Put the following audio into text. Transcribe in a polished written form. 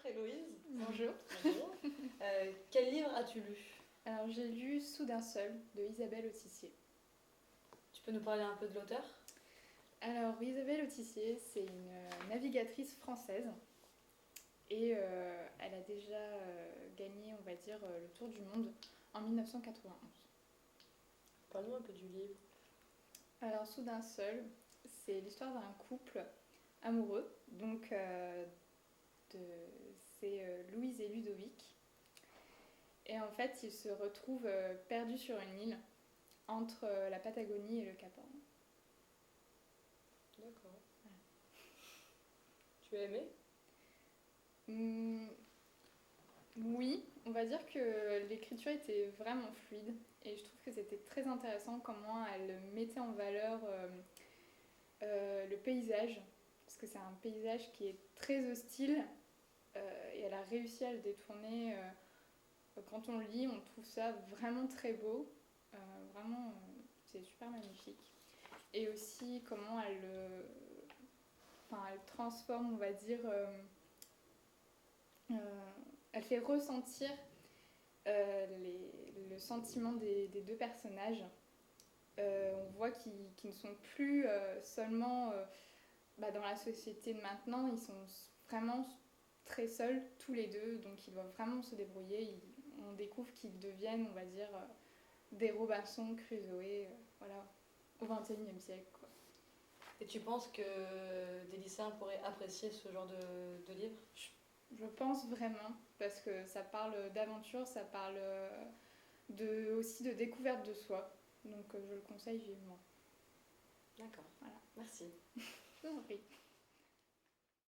Héloïse. Bonjour. Bonjour. Quel livre as-tu lu? Alors j'ai lu Soudain seul de Isabelle Autissier. Tu peux nous parler un peu de l'auteur? Alors Isabelle Autissier, c'est une navigatrice française et elle a déjà gagné, on va dire, le tour du monde en 1991. Parle-nous un peu du livre. Alors Soudain seul, c'est l'histoire d'un couple amoureux, donc c'est Louise et Ludovic. Et en fait, ils se retrouvent perdus sur une île entre la Patagonie et le Cap Horn. D'accord. Tu as aimé? Hmm, oui, on va dire que l'écriture était vraiment fluide et je trouve que c'était très intéressant comment elle mettait en valeur le paysage, parce que c'est un paysage qui est très hostile et elle a réussi à le détourner. Quand on le lit, on trouve ça vraiment très beau, euh, vraiment c'est super magnifique. Et aussi comment elle transforme, on va dire, elle fait ressentir le sentiment des deux personnages. On voit qu'ils ne sont plus seulement dans la société de maintenant, ils sont vraiment très seuls tous les deux, donc ils doivent vraiment se débrouiller. On découvre qu'ils deviennent, on va dire, des Robinson Crusoe, voilà, au XXIe siècle, quoi. Et tu penses que des lycéens pourraient apprécier ce genre de livre? Je pense vraiment, parce que ça parle d'aventure, ça parle aussi de découverte de soi. Donc je le conseille vivement. D'accord. Voilà. Merci. Je vous en prie.